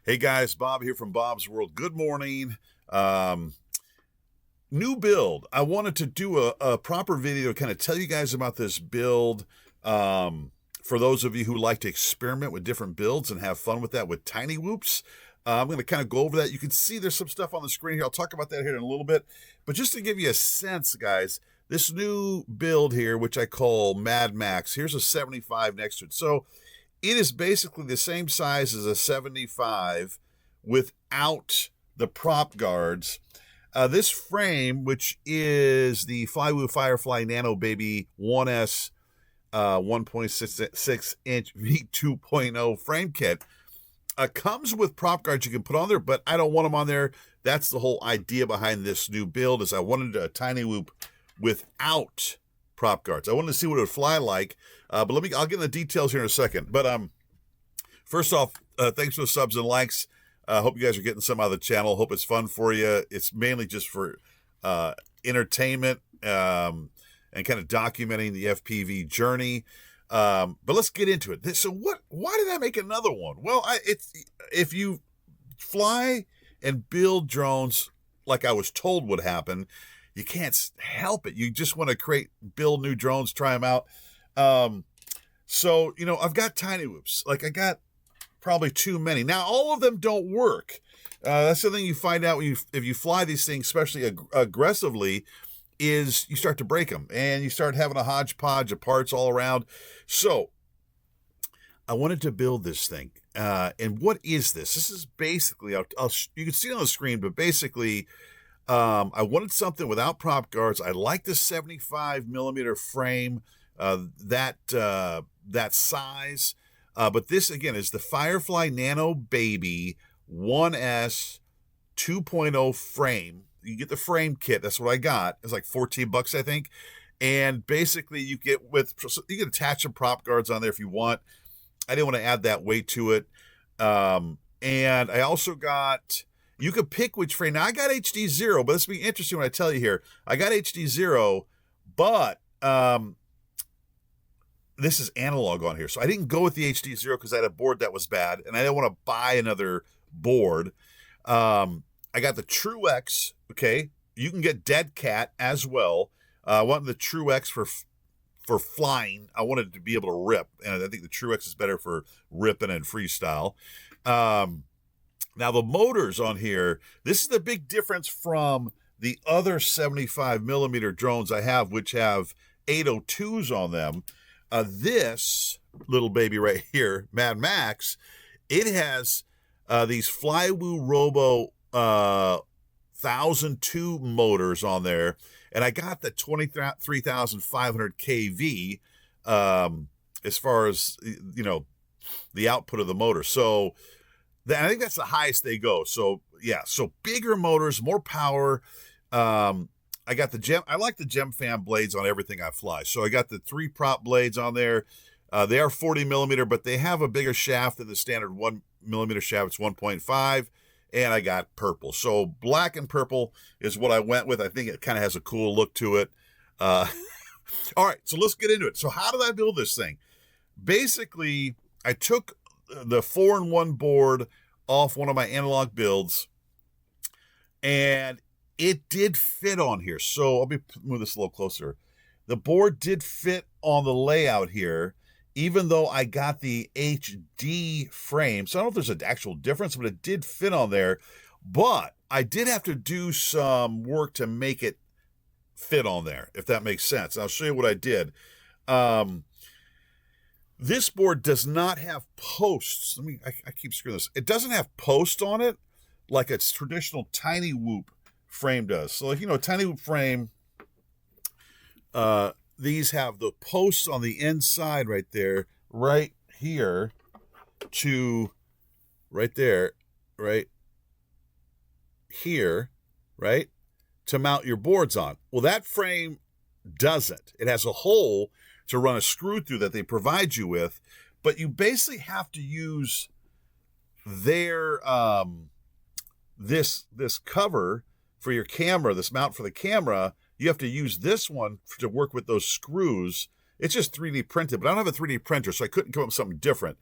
Hey guys, Bob here from Bob's World. Good morning. New build. I wanted to do a proper video to kind of tell you guys about this build. For those of you who like to experiment with different builds and have fun with that with Tinywhoops, I'm going to kind of go over that. You can see there's some stuff on the screen here. I'll talk about that here in a little bit. But just to give you a sense, guys, this new build here, which I call Mad Max, here's a 75 next to it. So it is basically the same size as a 75 without the prop guards. This frame, which is the Flywoo Firefly Nano Baby 1S 1.66 inch V2.0 frame kit, comes with prop guards you can put on there, but I don't want them on there. That's the whole idea behind this new build, is I wanted a Tinywhoop without prop guards. I wanted to see what it would fly like, but I'll get into the details here in a second. But first off, thanks for the subs and likes. Hope you guys are getting some out of the channel. Hope it's fun for you. It's mainly just for entertainment and kind of documenting the FPV journey. But let's get into it. So why did I make another one? Well, if you fly and build drones like I was told would happen, you can't help it. You just want to build new drones, try them out. So, I've got Tinywhoops. Like, I got probably too many. Now, all of them don't work. That's the thing you find out if you fly these things, especially aggressively, is you start to break them and you start having a hodgepodge of parts all around. So I wanted to build this thing. And what is this? This is basically, you can see it on the screen, but basically, I wanted something without prop guards. I like the 75mm frame, that size. But this, again, is the Firefly Nano Baby 1S 2.0 frame. You get the frame kit. That's what I got. It's like $14, I think. And basically, you can attach some prop guards on there if you want. I didn't want to add that weight to it. And I also got, you could pick which frame. Now, I got HD0, but this will be interesting when I tell you here. I got HD0, but this is analog on here. So I didn't go with the HD0 because I had a board that was bad, and I didn't want to buy another board. I got the True X, okay? You can get Dead Cat as well. I wanted the True X for flying. I wanted it to be able to rip, and I think the True X is better for ripping and freestyle. Now, the motors on here, this is the big difference from the other 75mm drones I have, which have 802s on them. This little baby right here, Mad Max, it has these Flywoo Robo 1002 motors on there, and I got the 23,500 kV as far as the output of the motor. So I think that's the highest they go. So yeah, so bigger motors, more power. I got the gem. I like the gem fan blades on everything I fly. So I got the 3 prop blades on there. They are 40mm, but they have a bigger shaft than the standard 1mm shaft. It's 1.5. And I got purple. So black and purple is what I went with. I think it kind of has a cool look to it. All right, so let's get into it. So how did I build this thing? Basically, I took the 4-in-1 board off one of my analog builds, and it did fit on here. So let me move this a little closer. The board did fit on the layout here, even though I got the HD frame. So I don't know if there's an actual difference, but it did fit on there. But I did have to do some work to make it fit on there, if that makes sense. I'll show you what I did. This board does not have posts. I keep screwing this. It doesn't have posts on it like a traditional Tinywhoop frame does. So, Tinywhoop frame, these have the posts on the inside right there, right here to right there, right here, right, to mount your boards on. Well, that frame doesn't. It has a hole to run a screw through that they provide you with, but you basically have to use their this cover for your camera, this mount for the camera. You have to use this one to work with those screws. It's just 3D printed, but I don't have a 3D printer, so I couldn't come up with something different.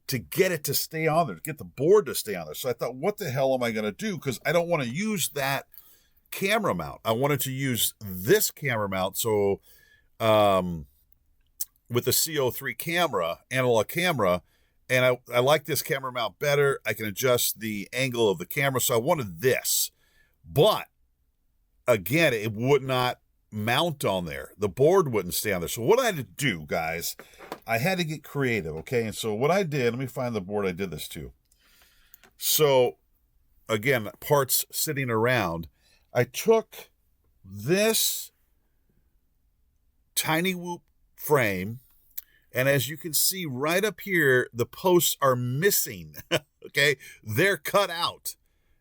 to get it to stay on there, to get the board to stay on there. So I thought, what the hell am I going to do? Because I don't want to use that camera mount. I wanted to use this camera mount. So with the CO3 camera, analog camera, and I like this camera mount better. I can adjust the angle of the camera. So I wanted this. But again, it would not mount on there. The board wouldn't stay on there. So what I had to do, guys, I had to get creative, okay? And so what I did, let me find the board I did this to. So again, parts sitting around. I took this Tinywhoop frame, and as you can see right up here, the posts are missing, okay? They're cut out.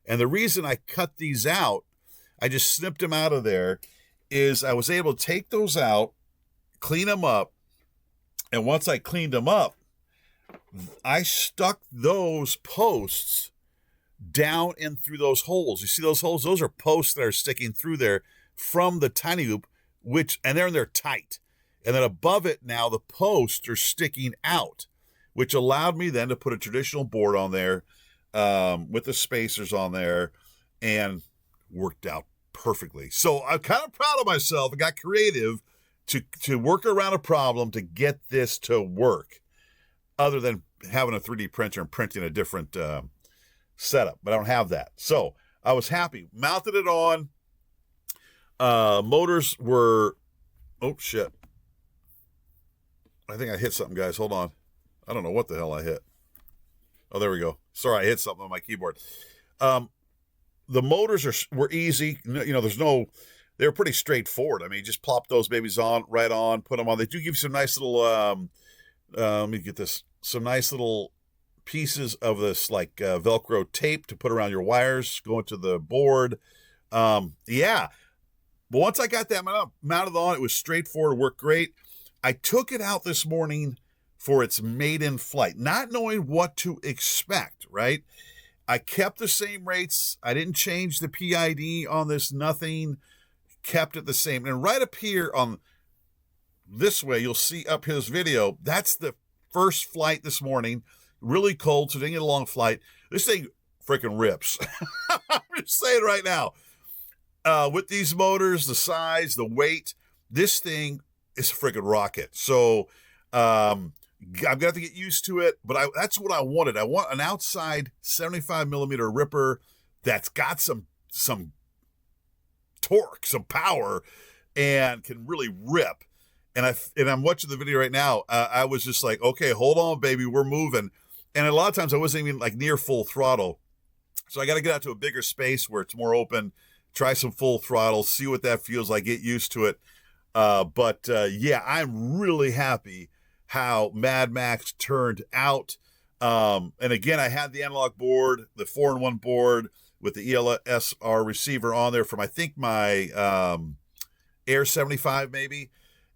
And the reason I cut these out, I just snipped them out of there, is I was able to take those out, clean them up, and once I cleaned them up, I stuck those posts down in through those holes. You see those holes? Those are posts that are sticking through there from the Tinywhoop, and they're tight. And then above it now, the posts are sticking out, which allowed me then to put a traditional board on there with the spacers on there, and worked out perfectly. So I'm kind of proud of myself. I got creative to work around a problem to get this to work, other than having a 3D printer and printing a different setup. But I don't have that. So I was happy. Mounted it on. Motors were... Oh, shit. I think I hit something, guys. Hold on. I don't know what the hell I hit. Oh, there we go. Sorry, I hit something on my keyboard. The motors were easy. They're pretty straightforward. I mean, just plop those babies right on, put them on. They do give you some nice little, let me get this, some nice little pieces of this like Velcro tape to put around your wires going to the board. Yeah. But once I got that mounted on, it was straightforward, worked great. I took it out this morning for its maiden flight, not knowing what to expect, right? I kept the same rates. I didn't change the PID on this, nothing. Kept it the same. And right up here on this way, you'll see up his video, that's the first flight this morning. Really cold, so didn't get a long flight. This thing freaking rips. I'm just saying right now. With these motors, the size, the weight, this thing is a freaking rocket. So I'm going to have to get used to it, but that's what I wanted. I want an outside 75mm ripper that's got some torque, some power, and can really rip. And I'm watching the video right now. I was just like, okay, hold on, baby, we're moving. And a lot of times I wasn't even like near full throttle. So I got to get out to a bigger space where it's more open, try some full throttle, see what that feels like, get used to it. But yeah, I'm really happy how Mad Max turned out. And again, I had the analog board, the 4-in-1 board with the ELSR receiver on there from, I think, my Air 75 maybe.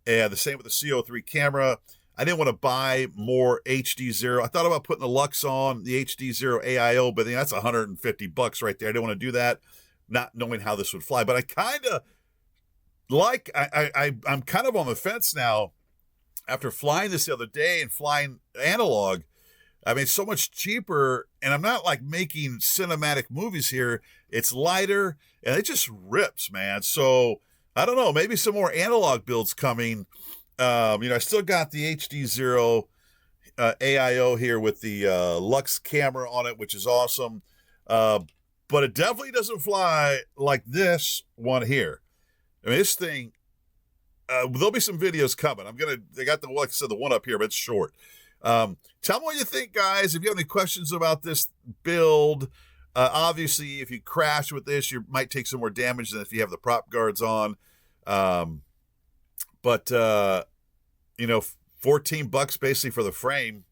And the same with the CO3 camera. I didn't want to buy more HD0. I thought about putting the Lux on, the HD0 AIO, but that's $150 right there. I didn't want to do that, not knowing how this would fly. But I kind of like, I'm kind of on the fence now after flying this the other day and flying analog. I mean, it's so much cheaper, and I'm not like making cinematic movies here. It's lighter, and it just rips, man. So I don't know, maybe some more analog builds coming. I still got the HD0 AIO here with the Lux camera on it, which is awesome. But it definitely doesn't fly like this one here. I mean, this thing, there'll be some videos coming. They got like I said, the one up here, but it's short. Tell me what you think, guys. If you have any questions about this build, obviously, if you crash with this, you might take some more damage than if you have the prop guards on. But $14 basically for the frame.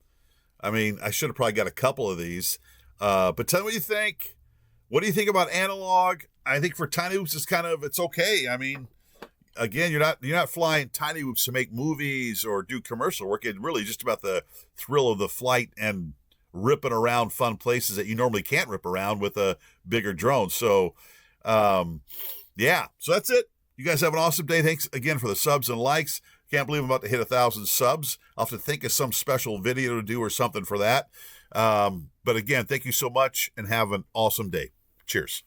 I mean, I should have probably got a couple of these. But tell me what you think. What do you think about analog? I think for Tinywhoops, it's okay. I mean, again, you're not flying Tinywhoops to make movies or do commercial work. It's really just about the thrill of the flight and ripping around fun places that you normally can't rip around with a bigger drone. So, yeah. So that's it. You guys have an awesome day. Thanks again for the subs and likes. Can't believe I'm about to hit 1,000 subs. I'll have to think of some special video to do or something for that. But again, thank you so much and have an awesome day. Cheers.